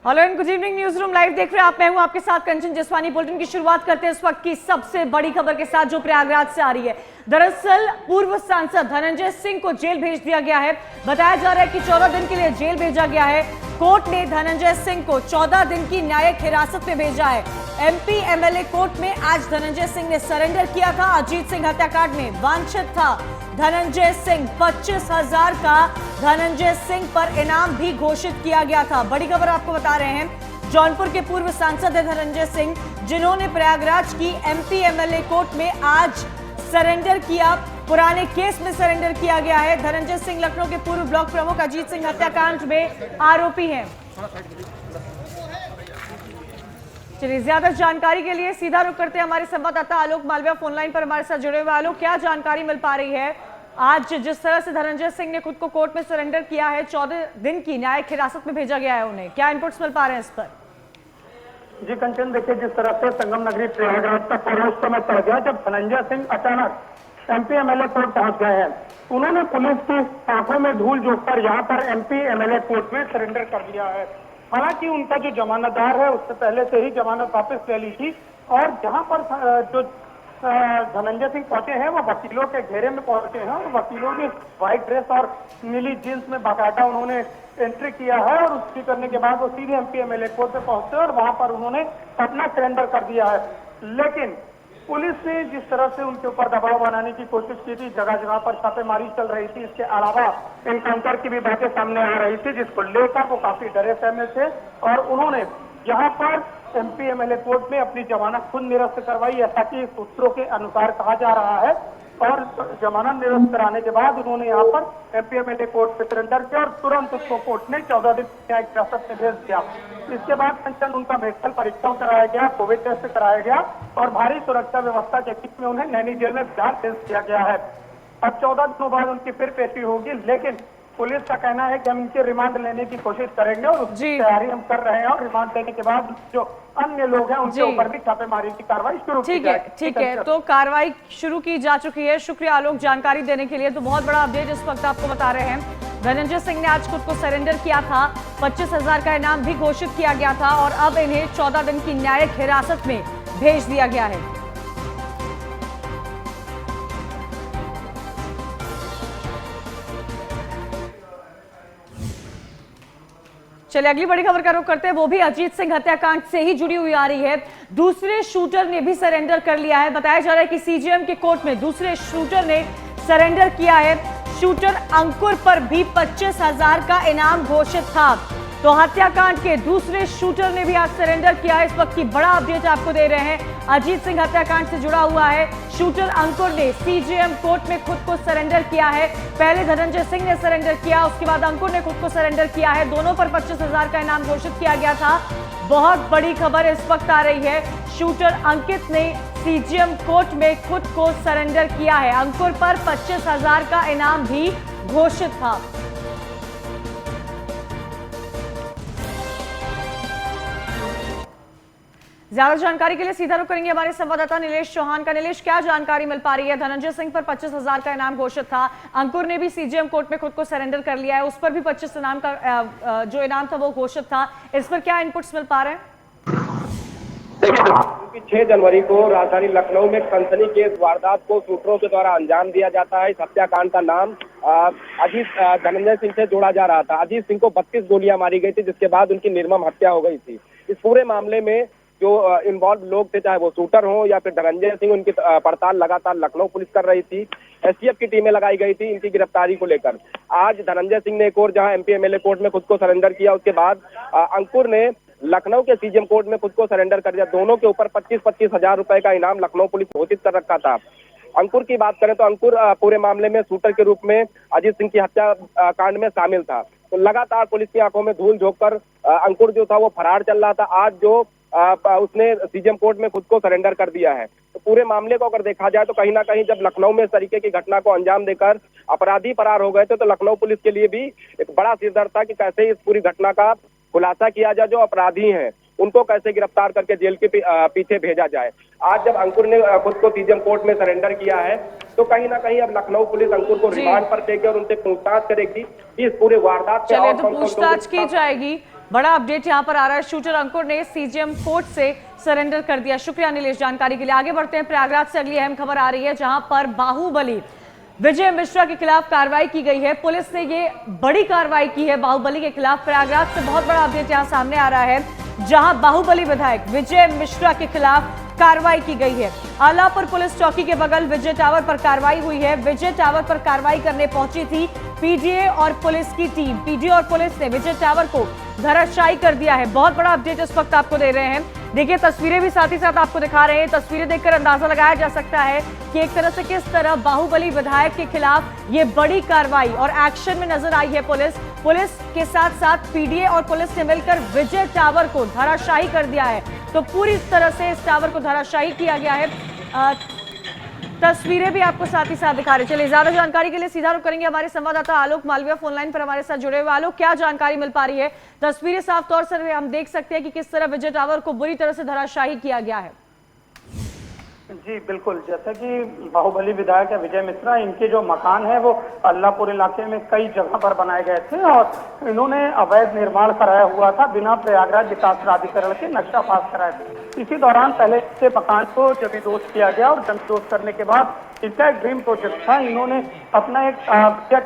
Hello and good evening, news room live देख रहे हैं आप। मैं हूं आपके साथ कंचन जसवानी। बुलेटिन की शुरुआत करते हैं इस वक्त की सबसे बड़ी खबर के साथ जो प्रयागराज से आ रही है। दरअसल पूर्व सांसद धनंजय सिंह को जेल भेज दिया गया है। बताया जा रहा है कि 14 दिन के लिए जेल भेजा गया है। कोर्ट ने धनंजय सिंह को 14 दिन की न्यायिक हिरासत में भेजा है। एमपी एमएलए कोर्ट में आज धनंजय सिंह ने सरेंडर किया था। अजीत सिंह हत्याकांड में वांछित था धनंजय सिंह। 25,000 का धनंजय सिंह पर इनाम भी घोषित किया गया था। बड़ी खबर आपको बता रहे हैं, जौनपुर के पूर्व सांसद है धनंजय सिंह, जिन्होंने प्रयागराज की एमपी एमएलए कोर्ट में आज सरेंडर किया। पुराने केस में सरेंडर किया गया है। धनंजय सिंह लखनऊ के पूर्व ब्लॉक प्रमुख अजीत सिंह हत्याकांड में आरोपी हैं। चलिए, ज्यादा जानकारी के लिए सीधा रुख करते हैं हमारे संवाददाता आलोक मालविया फोनलाइन पर हमारे साथ जुड़े हुए। आलोक, क्या जानकारी मिल पा रही है? आज जिस तरह से धनंजय सिंह ने खुद को कोर्ट में सरेंडर किया है, 14 दिन की न्यायिक हिरासत में भेजा गया है उन्हें, क्या इनपुट्स मिल पा रहे हैं इस पर? जी कंचन, देखिए जिस तरह से संगम नगरी प्रयागराज का पूरा उस समय पड़ गया जब धनंजय सिंह अचानक एमपी एमएलए कोर्ट पहुंच गए हैं। उन्होंने पुलिस की आंखों में धूल झोंककर यहाँ पर एमपी एमएलए कोर्ट में सरेंडर कर दिया है। हालांकि उनका जो जमानतदार है उससे पहले से ही जमानत वापस ले ली थी और जहाँ पर जो धनंजय सिंह पहुंचे हैं वो वकीलों के घेरे में पहुंचे हैं और वकीलों की व्हाइट ड्रेस और नीली जींस में बाकायदा उन्होंने एंट्री किया है और उसकी करने के बाद वो सीधे एमपी एमएलए कोर्ट पे पहुंचे और वहां पर उन्होंने अपना सरेंडर कर दिया है। लेकिन पुलिस ने जिस तरह से उनके ऊपर दबाव बनाने की कोशिश की थी, जगह जगह पर छापेमारी चल रही थी, इसके अलावा एनकाउंटर की भी बातें सामने आ रही थी, जिसको लेकर वो काफी डरे सहमे थे और उन्होंने यहाँ पर एमपी एमएलए कोर्ट में अपनी जमानत खुद निरस्त करवाई, ऐसा कि सूत्रों के अनुसार कहा जा रहा है। और जमानत निरस्त कराने के बाद उन्होंने यहाँ पर एमपी एमएलए कोर्ट में सरेंडर किया और तुरंत उसको कोर्ट ने 14 दिन न्यायिक हिरासत में भेज दिया। इसके बाद कंचन उनका मेडिकल परीक्षण कराया गया, कोविड टेस्ट कराया गया और भारी सुरक्षा व्यवस्था के बीच में उन्हें नैनी जेल में फिलहाल पेश किया गया है। अब 14 दिनों बाद उनकी फिर पेशी होगी, लेकिन पुलिस का कहना है कि हम इनके रिमांड लेने की कोशिश करेंगे और उसकी तैयारी हम कर रहे हैं और रिमांड लेने के बाद जो अन्य लोग हैं उनके ऊपर भी छापेमारी की कार्रवाई शुरू की जाएगी। ठीक है, तो कार्रवाई शुरू की जा चुकी है। शुक्रिया आलोक जानकारी देने के लिए। तो बहुत बड़ा अपडेट इस वक्त आपको बता रहे हैं। धनंजय सिंह ने आज खुद को सरेंडर किया था। 25,000 का इनाम भी घोषित किया गया था और अब इन्हें 14 दिन की न्यायिक हिरासत में भेज दिया गया है। चलिए, अगली बड़ी खबर का रुख करते हैं, वो भी अजीत सिंह हत्याकांड से ही जुड़ी हुई आ रही है। दूसरे शूटर ने भी सरेंडर कर लिया है। बताया जा रहा है कि सीजेएम के कोर्ट में दूसरे शूटर ने सरेंडर किया है। शूटर अंकुर पर भी 25,000 का इनाम घोषित था। तो हत्याकांड के दूसरे शूटर ने भी आज सरेंडर किया है। इस वक्त की बड़ा अपडेट आपको दे रहे हैं, अजीत सिंह हत्याकांड से जुड़ा हुआ है। शूटर अंकुर ने सीजेएम कोर्ट में खुद को सरेंडर किया है। पहले धनंजय सिंह ने सरेंडर किया, उसके बाद अंकुर ने खुद को सरेंडर किया है। दोनों पर 25,000 का इनाम घोषित किया गया था। बहुत बड़ी खबर इस वक्त आ रही है, शूटर अंकित ने सीजेएम कोर्ट में खुद को सरेंडर किया है। अंकुर पर 25,000 का इनाम भी घोषित था। ज्यादा जानकारी के लिए सीधा रुख करेंगे हमारे संवाददाता नीलेश चौहान का। नीलेश, क्या जानकारी मिल पा रही है? धनंजय सिंह पर 25,000 का इनाम घोषित था। अंकुर ने भी सीजेएम कोर्ट में खुद को सरेंडर कर लिया है, उस पर भी 25 इनाम का जो इनाम था वो घोषित था। इस पर क्या इनपुट्स मिल पा रहे हैं? देखिए, 6 जनवरी को राजधानी लखनऊ में सनसनी केस वारदात को सूत्रों के द्वारा अंजाम दिया जाता है। इस हत्याकांड का नाम अजीत धनंजय सिंह से जोड़ा जा रहा था। अजीत सिंह को 32 गोलियां मारी गई थी, जिसके बाद उनकी निर्मम हत्या हो गई थी। इस पूरे मामले में जो इन्वॉल्व लोग थे, चाहे वो शूटर हो या फिर धनंजय सिंह, उनकी पड़ताल लगातार लखनऊ पुलिस कर रही थी। एसटीएफ की टीमें लगाई गई थी इनकी गिरफ्तारी को लेकर। आज धनंजय सिंह ने एक और जहां एमपी एमएलए कोर्ट में खुद को सरेंडर किया, उसके बाद अंकुर ने लखनऊ के सीजेएम कोर्ट में खुद को सरेंडर कर दिया। दोनों के ऊपर 25-25 हजार रुपए का इनाम लखनऊ पुलिस घोषित कर रखा था। अंकुर की बात करें तो अंकुर पूरे मामले में शूटर के रूप में अजीत सिंह की हत्या कांड में शामिल था। तो लगातार पुलिस की आंखों में धूल झोंककर अंकुर जो था वो फरार चल रहा था। आज जो उसने सीजेएम कोर्ट में खुद को सरेंडर कर दिया है। तो पूरे मामले को अगर देखा जाए तो कहीं ना कहीं जब लखनऊ में इस तरीके की घटना को अंजाम देकर अपराधी फरार हो गए थे, तो लखनऊ पुलिस के लिए भी एक बड़ा सिरदर्द था कि कैसे इस पूरी घटना का खुलासा किया जाए जो अपराधी हैं। उनको कैसे गिरफ्तार करके जेल के पीछे भेजा जाए। आज जब अंकुर ने खुद को सीजेएम कोर्ट में सरेंडर किया है तो कहीं ना कहीं अब लखनऊ पुलिस अंकुर को रिमांड पर लेगी और उनसे पूछताछ करेगी कि इस पूरे वारदात पे चलिए तो पूछताछ की जाएगी। बड़ा अपडेट यहाँ पर आ रहा है, शूटर अंकुर ने सीजेएम कोर्ट से सरेंडर कर दिया। शुक्रिया नीलेश जानकारी के लिए। आगे बढ़ते हैं, प्रयागराज से अगली अहम खबर आ रही है जहां पर बाहुबली विजय मिश्रा के खिलाफ कार्रवाई की गई है। पुलिस ने ये बड़ी कार्रवाई की है बाहुबली के खिलाफ। प्रयागराज से बहुत बड़ा अपडेट यहाँ सामने आ रहा है जहां बाहुबली विधायक विजय मिश्रा के खिलाफ कार्रवाई की गई है। आलापुर पुलिस चौकी के बगल विजय टावर पर कार्रवाई हुई है। विजय टावर पर कार्रवाई करने पहुंची थी पीडीए और पुलिस की टीम। पीडीए और पुलिस ने विजय टावर को धराशायी कर दिया है। बहुत बड़ा अपडेट इस वक्त आपको दे रहे हैं। देखिए तस्वीरें भी साथ ही साथ आपको दिखा रहे हैं। तस्वीरें देखकर अंदाजा लगाया जा सकता है कि एक तरह से किस तरह बाहुबली विधायक के खिलाफ ये बड़ी कार्रवाई और एक्शन में नजर आई है पुलिस के साथ साथ पीडीए और पुलिस ने मिलकर विजय टावर को धराशायी कर दिया है। तो पूरी तरह से इस टावर को धराशायी किया गया है। तस्वीरें भी आपको साथ ही साथ दिखा रहे। चलिए ज्यादा जानकारी के लिए सीधा रुख करेंगे हमारे संवाददाता आलोक मालविया फोनलाइन पर हमारे साथ जुड़े हुए। आलोक, क्या जानकारी मिल पा रही है? तस्वीरें साफ तौर से हम देख सकते हैं कि किस तरह विजय टावर को बुरी तरह से धराशायी किया गया है। जी बिल्कुल, जैसा कि बाहुबली विधायक विजय मिश्रा, इनके जो मकान है वो अल्लाहपुर इलाके में कई जगह पर बनाए गए थे और इन्होंने अवैध निर्माण कराया हुआ था बिना प्रयागराज विकास प्राधिकरण के नक्शा पास कराए थे। इसी दौरान पहले से मकान को जमींदोज किया गया और जमींदोज करने के बाद इनका एक ड्रीम प्रोजेक्ट था। इन्होंने अपना एक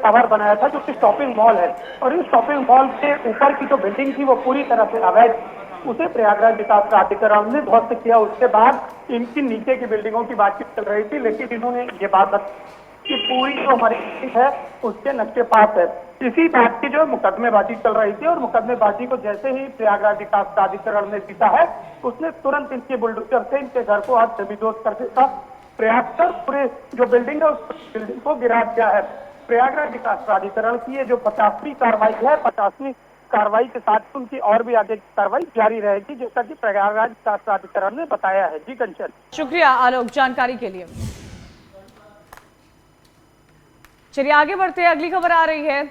टावर बनाया था जो कि शॉपिंग मॉल है और इस शॉपिंग मॉल के ऊपर की जो बिल्डिंग थी वो पूरी तरह से अवैध, उसे प्रयागराज विकास प्राधिकरण ने ध्वस्त किया। उसके बाद इनकी नीचे की बिल्डिंगों की बातचीत चल रही थी, लेकिन इन्होंने ये बात बताई कि पूरी जो हमारी है उसके नक्शे पास है। इसी बात की जो मुकदमेबाजी चल रही थी और मुकदमेबाजी को जैसे ही प्रयागराज विकास प्राधिकरण ने जीता है उसने तुरंत इनके बुलडोजर से इनके घर को आज जमींदोज करने का प्रयास कर पूरे जो बिल्डिंग है उस बिल्डिंग को गिरा दिया है। प्रयागराज विकास प्राधिकरण की ये जो 50वीं कार्रवाई है, 50वीं कार्रवाई के साथ उनकी और भी आगे कार्रवाई जारी रहेगी, जैसा कि प्रयागराज विकास प्राधिकरण ने बताया है। जी कंचन। शुक्रिया आलोक जानकारी के लिए। चलिए आगे बढ़ते हैं, अगली खबर आ रही है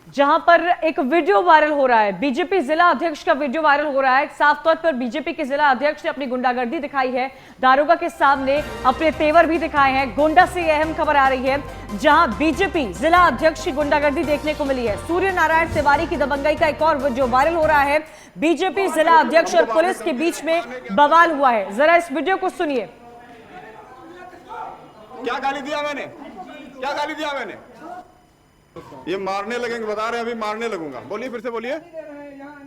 जहां पर एक वीडियो वायरल हो रहा है। बीजेपी जिला अध्यक्ष का वीडियो वायरल हो रहा है। साफ तौर पर बीजेपी के जिला अध्यक्ष ने अपनी गुंडागर्दी दिखाई है, दारोगा के सामने अपने तेवर भी दिखाए हैं। गोंडा से यह अहम खबर आ रही है जहां बीजेपी जिला अध्यक्ष की गुंडागर्दी देखने को मिली है। सूर्य नारायण तिवारी की दबंगई का एक और वीडियो वायरल हो रहा है। बीजेपी जिला अध्यक्ष और पुलिस के बीच में बवाल हुआ है। जरा इस वीडियो को सुनिए। क्या गाली दिया मैंने? क्या गाली दिया मैंने? ये मारने लगेंगे, बता रहे हैं अभी मारने लगूंगा। बोलिए, फिर से बोलिए,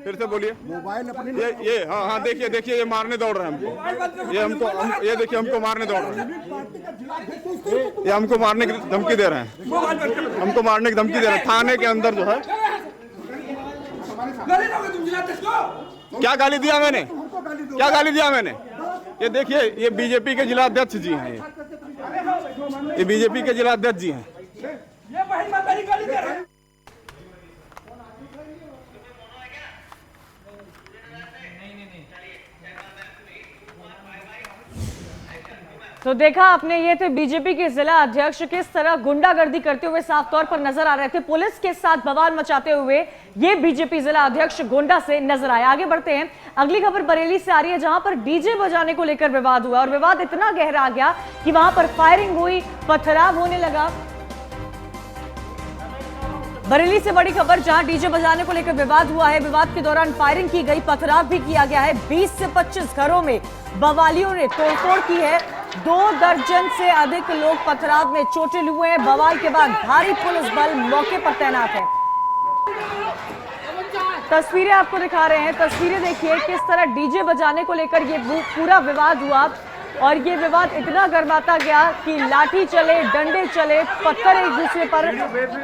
फिर से बोलिए। मोबाइल अपनी ये हाँ देखिए देखिए, ये मारने दौड़ रहे हैं हमको। ये देखिए हमको मारने दौड़ रहे हैं। ये हमको मारने की धमकी दे रहे हैं, हमको मारने की धमकी दे रहे हैं थाने के अंदर जो है। क्या गाली दिया मैंने? क्या गाली दिया मैंने? ये देखिए, ये बीजेपी के जिला अध्यक्ष जी हैं। ये बीजेपी के जिला अध्यक्ष जी हैं। ये बहन माता ही गाली दे रहे हैं। तो देखा आपने, ये थे बीजेपी के जिला अध्यक्ष किस तरह गुंडागर्दी करते हुए साफ तौर पर नजर आ रहे थे। पुलिस के साथ बवाल मचाते हुए ये बीजेपी जिला अध्यक्ष गोंडा से नजर आए। आगे बढ़ते हैं, अगली खबर बरेली से आ रही है जहां पर डीजे बजाने को लेकर विवाद हुआ और विवाद इतना गहरा आ गया कि वहां पर फायरिंग हुई, पथराव होने लगा। बरेली से बड़ी खबर जहां डीजे बजाने को लेकर विवाद हुआ है। विवाद के दौरान फायरिंग की गई, पथराव भी किया गया है। 20 से 25 घरों में बवालियों ने तोड़फोड़ की है। 2 दर्जन से अधिक लोग पथराव में चोटिल हुए हैं। बवाल के बाद भारी पुलिस बल मौके पर तैनात है। तस्वीरें आपको दिखा रहे हैं। तस्वीरें देखिए किस तरह डीजे बजाने को लेकर ये पूरा विवाद हुआ और ये विवाद इतना गर्माता गया कि लाठी चले, डंडे चले, पत्थर एक दूसरे पर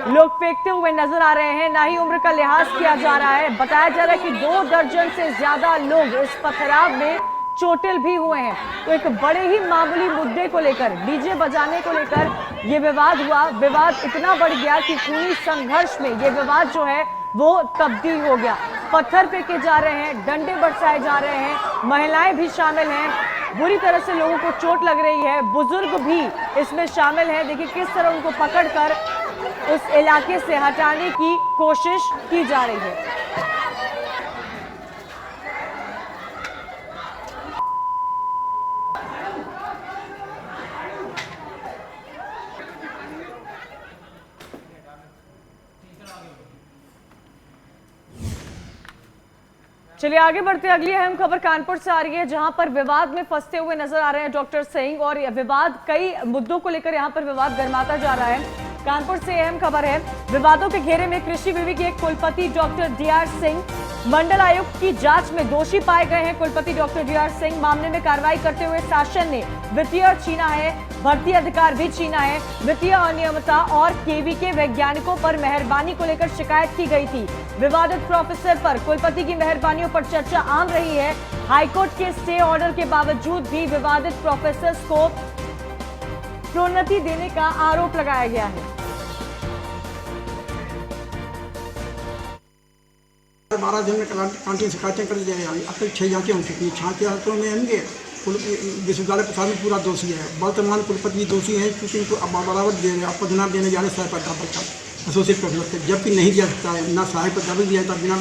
लोग फेंकते हुए नजर आ रहे हैं। ना ही उम्र का लिहाज किया जा रहा है। बताया जा रहा है कि 2 दर्जन से ज्यादा लोग इस पथराव में चोटिल भी हुए हैं। तो एक बड़े ही मामूली मुद्दे को लेकर, डीजे बजाने को लेकर ये विवाद हुआ। विवाद इतना बढ़ गया कि खूनी संघर्ष में ये विवाद जो है वो तब्दील हो गया। पत्थर फेंके जा रहे हैं, डंडे बरसाए जा रहे हैं, महिलाएं भी शामिल हैं। बुरी तरह से लोगों को चोट लग रही है, बुजुर्ग भी इसमें शामिल हैं। देखिए किस तरह उनको पकड़कर उस इलाके से हटाने की कोशिश की जा रही है। चलिए आगे बढ़ते हैं। अगली अहम खबर कानपुर से आ रही है, जहां पर विवाद में फंसते हुए नजर आ रहे हैं डॉक्टर सिंह, और विवाद कई मुद्दों को लेकर यहां पर विवाद गर्माता जा रहा है। कानपुर से अहम खबर है, विवादों के घेरे में कृषि विवि के कुलपति डॉक्टर डीआर सिंह मंडल आयुक्त की जांच में दोषी पाए गए हैं। कुलपति डॉक्टर डीआर सिंह मामले में कार्रवाई करते हुए शासन ने वित्तीय छीना है, भर्ती अधिकार भी छीना है। वित्तीय अनियमितता और केवी के वैज्ञानिकों पर मेहरबानी को लेकर शिकायत की गई थी। विवादित प्रोफेसर पर कुलपति की मेहरबानियों पर चर्चा आम रही है। हाईकोर्ट के स्टे ऑर्डर के बावजूद भी विवादित प्रोफेसर्स को प्रोन्नति देने का आरोप लगाया गया है। 12 दिन में कांटीन शिकायतें कर दिया गया। अब तक 6 जांचें हो चुकी हैं। 6 जांचों में होंगे विश्वविद्यालय प्रशासन पूरा दोषी है। वर्तमान कुलपति दोषी है क्योंकि इनको बराबर दे रहे हैं, पदनाम देने जा रहे हैं सहायक प्राध्यापक एसोसिएट प्रोफेसर, जबकि नहीं दिया सकता है। ना सहायक प्राध्यापक दिया था बिना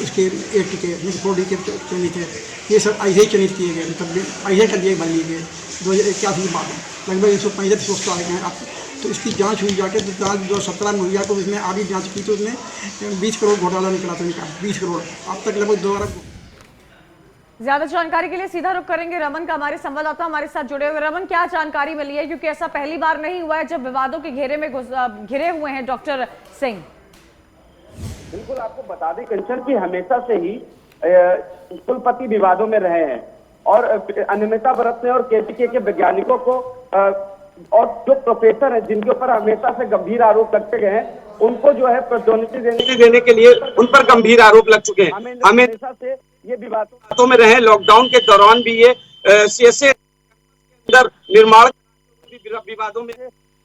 इसके एक्ट के 4D के चयनित है। ये सब ऐसे ही चयनित किए गए, मतलब ऐसे कर दिए बन लिए गए। 2081 की बात है, लगभग 165 पोस्ट आ गए हैं। तो इसकी जांच हुई जाके तो जांच 2017 में हुई, तो इसमें आगे जांच की तो उसमें 20 करोड़ घोटाला निकला था इनका, 20 करोड़। अब तक लगभग 2 अरब। ज्यादा जानकारी के लिए सीधा रुख करेंगे रमन का, हमारे संवाददाता हमारे साथ जुड़े हुए। रमन, क्या जानकारी मिली है, क्योंकि ऐसा पहली बार नहीं हुआ है जब विवादों के घेरे में घिरे हुए हैं डॉक्टर सिंह। बिल्कुल, आपको बता दें कंचन की हमेशा से ही कुलपति विवादों में रहे हैं और अनियमितता बरतने और केटीके के वैज्ञानिकों को और जो प्रोफेसर है जिनके ऊपर हमेशा से गंभीर आरोप लगते गए हैं, उनको जो है प्रोन्नति देने के लिए उन पर गंभीर आरोप लग चुके हैं। हमेशा से ये विवादों में रहे। लॉकडाउन के दौरान भी ये सीएसए अंदर निर्माण विवादों में,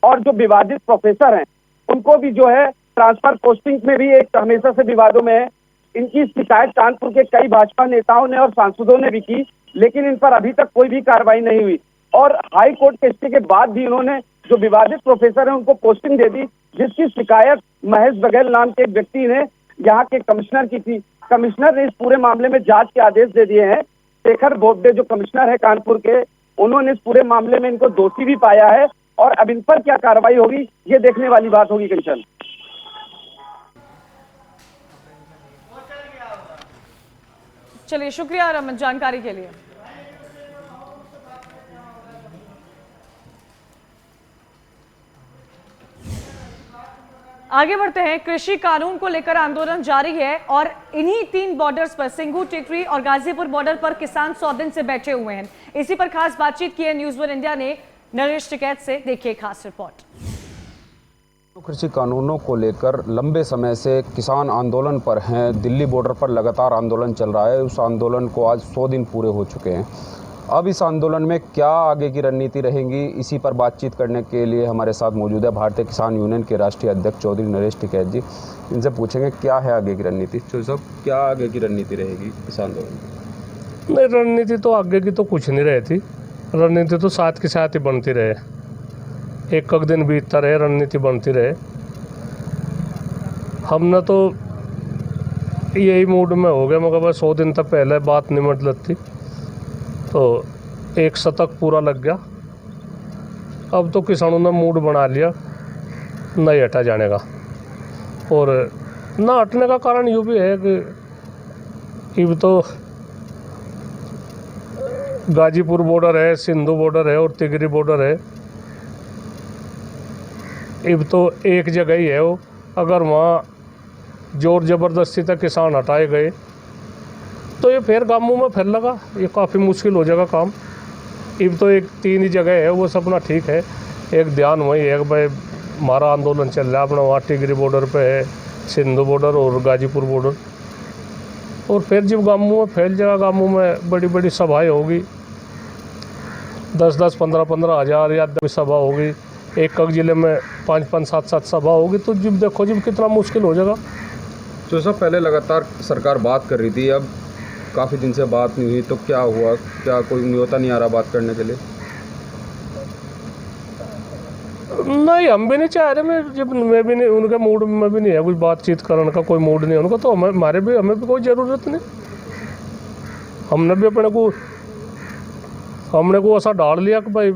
और जो विवादित प्रोफेसर हैं उनको भी जो है ट्रांसफर पोस्टिंग में भी एक हमेशा से विवादों में है। इनकी शिकायत कानपुर के कई भाजपा नेताओं ने और सांसदों ने भी की, लेकिन इन पर अभी तक कोई भी कार्रवाई नहीं हुई। और हाई कोर्ट के स्टे के बाद भी उन्होंने जो विवादित प्रोफेसर हैं उनको पोस्टिंग दे दी, जिसकी शिकायत महेश बघेल नाम के एक व्यक्ति ने यहाँ के कमिश्नर की थी। कमिश्नर ने इस पूरे मामले में जांच के आदेश दे दिए हैं। शेखर बोबडे जो कमिश्नर है कानपुर के, उन्होंने इस पूरे मामले में इनको दोषी भी पाया है, और अब इन पर क्या कार्रवाई होगी ये देखने वाली बात होगी। कंचन, चलिए शुक्रिया रमन जानकारी के लिए। आगे बढ़ते हैं। कृषि कानून को लेकर आंदोलन जारी है और इन्हीं 3 बॉर्डर्स पर, सिंघू, टिकरी और गाजीपुर बॉर्डर पर किसान 100 दिन से बैठे हुए हैं। इसी पर खास बातचीत की है न्यूज़ वन इंडिया ने नरेश टिकैत से। देखिए खास रिपोर्ट। कृषि कानूनों को लेकर लंबे समय से किसान आंदोलन पर हैं। दिल्ली बॉर्डर पर लगातार आंदोलन चल रहा है। उस आंदोलन को आज 100 दिन पूरे हो चुके हैं। अब इस आंदोलन में क्या आगे की रणनीति रहेंगी, इसी पर बातचीत करने के लिए हमारे साथ मौजूद है भारतीय किसान यूनियन के राष्ट्रीय अध्यक्ष चौधरी नरेश टिकैत जी। इनसे पूछेंगे क्या है आगे की रणनीति। चौधरी साहब, क्या आगे की रणनीति रहेगी इस आंदोलन में? नहीं, रणनीति तो आगे की तो कुछ नहीं रहती। रणनीति तो साथ के साथ ही बनती रहे, एक दिन बीतता रहे, रणनीति बनती रहे। हमने तो यही मूड में हो गए, मगर बस 100 दिन तक पहले बात निमट लगती तो 1 शतक पूरा लग गया। अब तो किसानों ने मूड बना लिया नहीं हटा जाने का, और ना हटने का कारण यूँ भी है कि अब तो गाजीपुर बॉर्डर है, सिंधु बॉर्डर है और तिगरी बॉर्डर है। अब तो एक जगह ही है वो, अगर वहाँ जोर ज़बरदस्ती तक किसान हटाए गए तो ये फिर गांवों में फैल लगा, ये काफ़ी मुश्किल हो जाएगा काम। अब तो एक 3 ही जगह है, वो सपना ठीक है। एक ध्यान वही है कि भाई हमारा आंदोलन चल रहा है अपना, वहाँ टिगरी बॉर्डर पे है, सिंधु बॉर्डर और गाजीपुर बॉर्डर। और फिर जब गांवों में फैल जाएगा, गांवों में बड़ी बड़ी सभाएँ होगी, 10-10, 15-15 हज़ार या सभा होगी, एक ज़िले में 5-5, 7-7 सभा होगी, तो जब देखो जब कितना मुश्किल हो जाएगा। तो सब पहले लगातार सरकार बात कर रही थी, अब काफ़ी दिन से बात नहीं हुई, तो क्या हुआ? क्या कोई न्योता नहीं आ रहा बात करने के लिए? नहीं, हम भी नहीं चाह रहे। मैं भी नहीं, उनके मूड में भी नहीं है कुछ बातचीत करने का, कोई मूड नहीं है उनका। तो हमें भी कोई ज़रूरत नहीं। हमने भी हमने को ऐसा डाल लिया कि भाई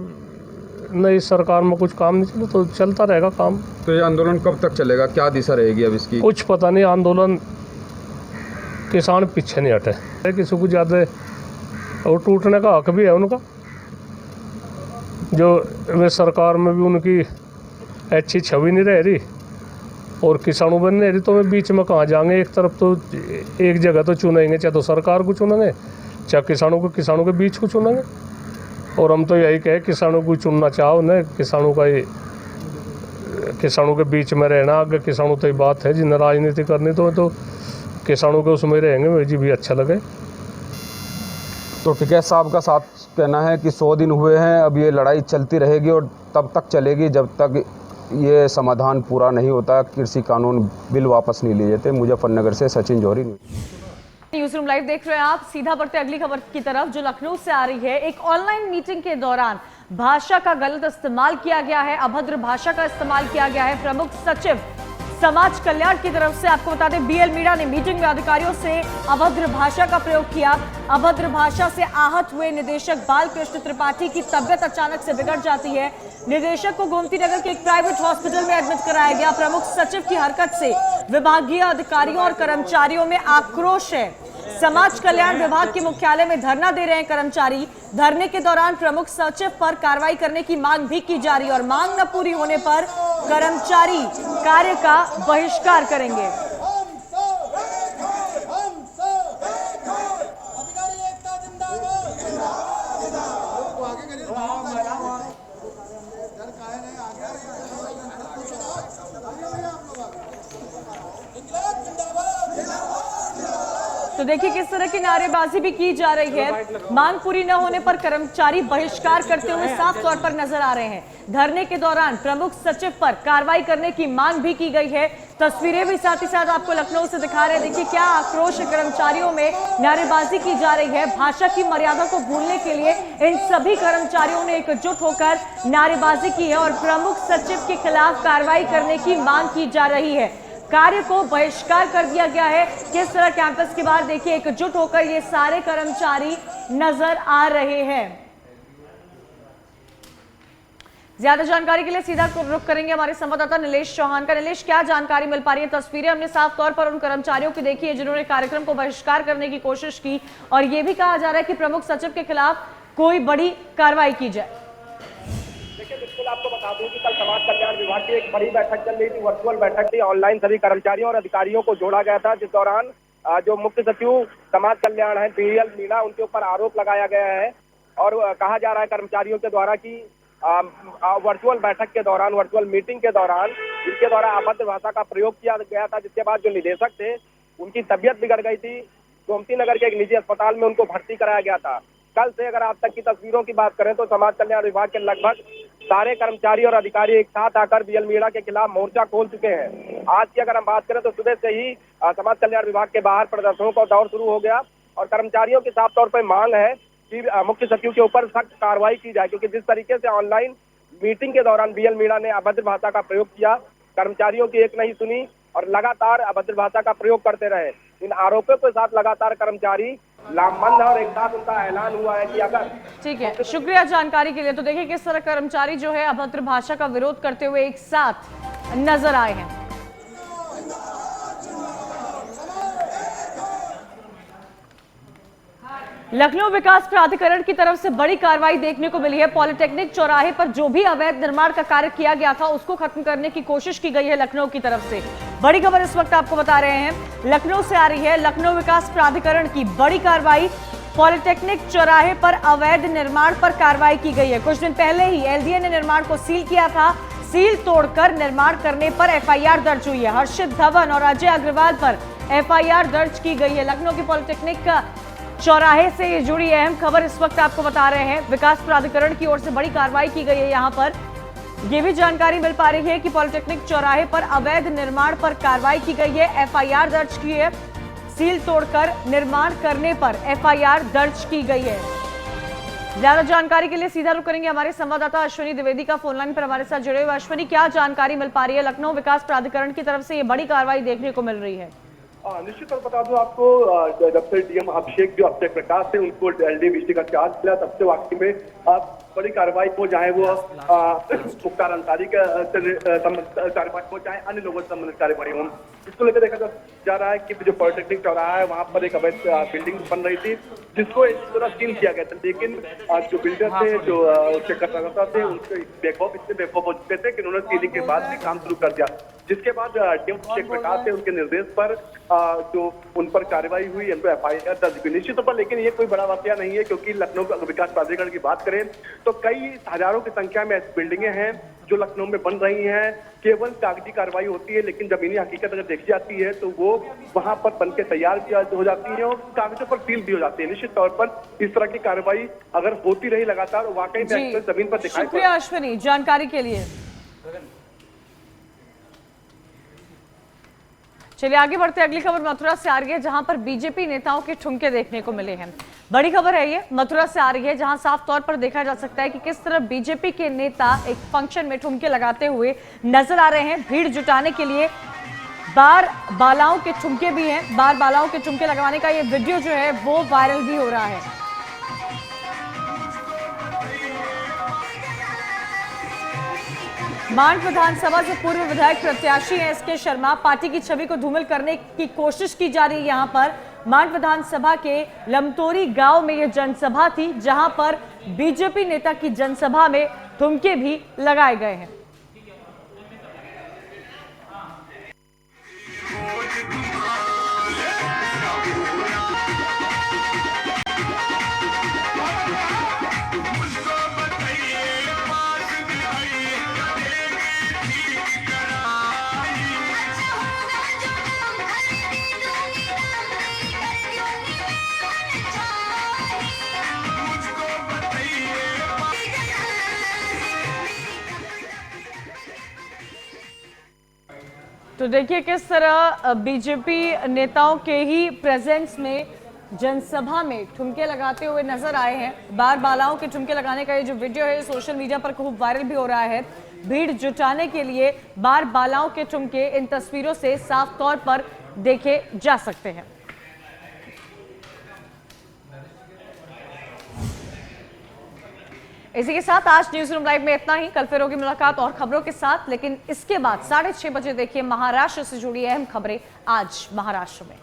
नहीं, सरकार में कुछ काम नहीं चले तो चलता रहेगा काम। तो ये आंदोलन कब तक चलेगा, क्या दिशा रहेगी अब इसकी? कुछ पता नहीं। आंदोलन किसान पीछे नहीं हटे। किसी को ज़्यादा और टूटने का हक भी है उनका, जो वे सरकार में भी उनकी अच्छी छवि नहीं रह रही और किसानों बन नहीं रही, तो वे बीच में कहाँ जाएंगे। एक तरफ तो एक जगह तो चुनेंगे, चाहे तो सरकार को चुनेंगे चाहे किसानों के बीच को चुनेंगे। और हम तो यही कहे किसानों को चुनना चाहो न, किसानों के बीच में रहना। आगे किसानों तो ये बात है जिन्हें राजनीति करनी तो किसानों के उसमें रहेंगे, मुझे भी अच्छा लगे। तो टिकैत साहब का साथ कहना है कि 100 दिन हुए हैं, अब ये लड़ाई चलती रहेगी और तब तक चलेगी जब तक ये समाधान पूरा नहीं होता, कृषि कानून बिल वापस नहीं लिए जाते। मुजफ्फरनगर से सचिन जौहरी। न्यूज रूम लाइव देख रहे हैं आप। सीधा बढ़ते अगली खबर की तरफ जो लखनऊ से आ रही है। एक ऑनलाइन मीटिंग के दौरान भाषा का गलत इस्तेमाल किया गया है, अभद्र भाषा का इस्तेमाल किया गया है। प्रमुख सचिव समाज कल्याण की तरफ से आपको बता दें, बीएल मीणा ने मीटिंग में अधिकारियों से अभद्र भाषा का प्रयोग किया। अभद्र भाषा से आहत हुए निदेशक बालकृष्ण त्रिपाठी की तबियत अचानक से बिगड़ जाती है। निदेशक को गोमती नगर के एक प्राइवेट हॉस्पिटल में एडमिट कराया गया। प्रमुख सचिव की हरकत से विभागीय अधिकारियों और कर्मचारियों में आक्रोश है। समाज कल्याण विभाग के मुख्यालय में धरना दे रहे हैं कर्मचारी। धरने के दौरान प्रमुख सचिव पर कार्रवाई करने की मांग भी की जा रही है और मांग न पूरी होने पर कर्मचारी कार्य का बहिष्कार करेंगे। तो देखिए किस तरह की नारेबाजी भी की जा रही है। मांग पूरी न होने पर कर्मचारी बहिष्कार करते हुए साफ तौर पर नजर आ रहे हैं। धरने के दौरान प्रमुख सचिव पर कार्रवाई करने की मांग भी की गई है। तस्वीरें भी साथ ही साथ आपको लखनऊ से दिखा रहे हैं। देखिए क्या आक्रोश कर्मचारियों में, नारेबाजी की जा रही है। भाषा की मर्यादा को भूलने के लिए इन सभी कर्मचारियों ने एकजुट होकर नारेबाजी की है और प्रमुख सचिव के खिलाफ कार्रवाई करने की मांग की जा रही है। कार्य को बहिष्कार कर दिया गया है। किस तरह कैंपस के बाहर देखिए एकजुट होकर ये सारे कर्मचारी नजर आ रहे हैं। ज्यादा जानकारी के लिए सीधा रुख करेंगे हमारे संवाददाता नीलेश चौहान का। नीलेश, क्या जानकारी मिल पा रही है? तस्वीरें हमने साफ तौर पर उन कर्मचारियों की देखी है जिन्होंने कार्यक्रम को बहिष्कार करने की कोशिश की और यह भी कहा जा रहा है कि प्रमुख सचिव के खिलाफ कोई बड़ी कार्रवाई की जाए। देखिए बिल्कुल आपको बता दूं कि कल समाज कल्याण विभाग की एक बड़ी बैठक चल रही थी, वर्चुअल बैठक थी। ऑनलाइन सभी कर्मचारियों और अधिकारियों को जोड़ा गया था, जिस दौरान जो मुख्य सचिव समाज कल्याण है बीएल मीणा, उनके ऊपर आरोप लगाया गया है और कहा जा रहा है कर्मचारियों के द्वारा कि वर्चुअल बैठक के दौरान, वर्चुअल मीटिंग के दौरान इनके द्वारा अभद्र भाषा का प्रयोग किया गया था, जिसके बाद जो निदेशक थे उनकी तबियत बिगड़ गई थी। गोमती नगर के एक निजी अस्पताल में उनको भर्ती कराया गया था। कल से अगर आज तक की तस्वीरों की बात करें तो समाज कल्याण विभाग के लगभग सारे कर्मचारी और अधिकारी एक साथ आकर बीएल मीणा के खिलाफ मोर्चा खोल चुके हैं। आज की अगर हम बात करें तो सुबह से ही समाज कल्याण विभाग के बाहर प्रदर्शनों का दौर शुरू हो गया और कर्मचारियों की साफ तौर पर मांग है कि मुख्य सचिव के ऊपर सख्त कार्रवाई की जाए, क्योंकि जिस तरीके से ऑनलाइन मीटिंग के दौरान बीएल मीणा ने अभद्र भाषा का प्रयोग किया, कर्मचारियों की एक नहीं सुनी और लगातार अभद्र भाषा का प्रयोग करते रहे। इन आरोपों के साथ लगातार कर्मचारी लामबंद है और एक साथ उनका ऐलान हुआ है कि अगर ठीक है, शुक्रिया जानकारी के लिए। तो देखिए किस तरह कर्मचारी जो है अभद्र भाषा का विरोध करते हुए एक साथ नजर आए हैं। लखनऊ विकास प्राधिकरण की तरफ से बड़ी कार्रवाई देखने को मिली है। पॉलिटेक्निक चौराहे पर जो भी अवैध निर्माण का कार्य किया गया था उसको खत्म करने की कोशिश की गई है लखनऊ की तरफ से। बड़ी खबर इस वक्त आपको बता रहे हैं, लखनऊ से आ रही है। लखनऊ विकास प्राधिकरण की बड़ी कार्रवाई, पॉलिटेक्निक चौराहे पर अवैध निर्माण पर कार्रवाई की गई है। कुछ दिन पहले ही एलडीए ने निर्माण को सील किया था। सील तोड़कर निर्माण करने पर एफआईआर दर्ज हुई है। हर्षित धवन और अजय अग्रवाल पर एफआईआर दर्ज की गई है। लखनऊ की पॉलिटेक्निक चौराहे से ये जुड़ी अहम खबर इस वक्त आपको बता रहे हैं। विकास प्राधिकरण की ओर से बड़ी कार्रवाई की गई है। यहाँ पर ये भी जानकारी मिल पा रही है कि पॉलिटेक्निक चौराहे पर अवैध निर्माण पर कार्रवाई की गई है, एफआईआर दर्ज की है। सील तोड़कर निर्माण करने पर एफआईआर दर्ज की गई है। ज्यादा जानकारी के लिए सीधा रुख करेंगे हमारे संवाददाता अश्विनी द्विवेदी का फोन लाइन पर हमारे साथ जुड़े हुए। अश्विनी, क्या जानकारी मिल पा रही है? लखनऊ विकास प्राधिकरण की तरफ से ये बड़ी कार्रवाई देखने को मिल रही है। निश्चित तौर बता दूं आपको, जब से डीएम अभिषेक जो अक्षय प्रकाश है उनको एलडीए का चार्ज मिला, तब से वाकई में बड़ी कार्रवाई हो, चाहे वो मुख्तार अंसारी के कार्रवाई हो, चाहे अन्य लोगों से संबंधित कार्रवाई हो। इसको लेकर देखा जा रहा है कि जो पॉलिटेक्निक चौराहा है वहां पर एक अवैध बिल्डिंग बन रही थी, जिसको इस तरह सील किया गया था, लेकिन जो बिल्डर थे, जो उसके कर्मकर्ता थे, उनके बेखौफ हो चुके थे कि उन्होंने सीलिंग के बाद भी काम शुरू कर दिया, जिसके बाद डीएम शेख प्रकाश थे, उनके निर्देश पर जो उन पर कार्रवाई हुई, उन पर एफआईआर दर्ज हुई। निश्चित तौर पर लेकिन ये कोई बड़ा वाकया नहीं है, क्योंकि लखनऊ विकास प्राधिकरण की बात करें तो कई हजारों की संख्या में ऐसी बिल्डिंगें हैं जो लखनऊ में बन रही हैं। केवल कागजी कार्रवाई होती है, लेकिन जमीनी हकीकत अगर देखी जाती है तो वो वहां पर बनके तैयार हो जाती है और कागजों पर सील भी हो जाती है। निश्चित तौर पर इस तरह की कार्रवाई अगर होती रही लगातार, वाकई में जमीन पर दिखाई। शुक्रिया अश्विनी जानकारी के लिए। चलिए आगे बढ़ते, अगली खबर मथुरा से आ रही है, जहां पर बीजेपी नेताओं के ठुमके देखने को मिले हैं। बड़ी खबर है ये, मथुरा से आ रही है, जहां साफ तौर पर देखा जा सकता है कि किस तरह बीजेपी के नेता एक फंक्शन में ठुमके लगाते हुए नजर आ रहे हैं। भीड़ जुटाने के लिए बार बालाओं के ठुमके भी हैं। बार बालाओं के ठुमके लगाने का ये वीडियो जो है वो वायरल भी हो रहा है। मांड विधानसभा से पूर्व विधायक प्रत्याशी हैं एसके शर्मा। पार्टी की छवि को धूमिल करने की कोशिश की जा रही है। यहां पर मांड विधानसभा के लमतोरी गांव में यह जनसभा थी, जहां पर बीजेपी नेता की जनसभा में ठुमके भी लगाए गए हैं। तो देखिए किस तरह बीजेपी नेताओं के ही प्रेजेंस में जनसभा में ठुमके लगाते हुए नजर आए हैं। बार बालाओं के ठुमके लगाने का ये जो वीडियो है सोशल मीडिया पर खूब वायरल भी हो रहा है। भीड़ जुटाने के लिए बार बालाओं के ठुमके इन तस्वीरों से साफ तौर पर देखे जा सकते हैं। इसी के साथ आज न्यूज रूम लाइव में इतना ही। कल फिर होगी मुलाकात और खबरों के साथ, लेकिन इसके बाद 6:30 बजे देखिए महाराष्ट्र से जुड़ी अहम खबरें आज महाराष्ट्र में।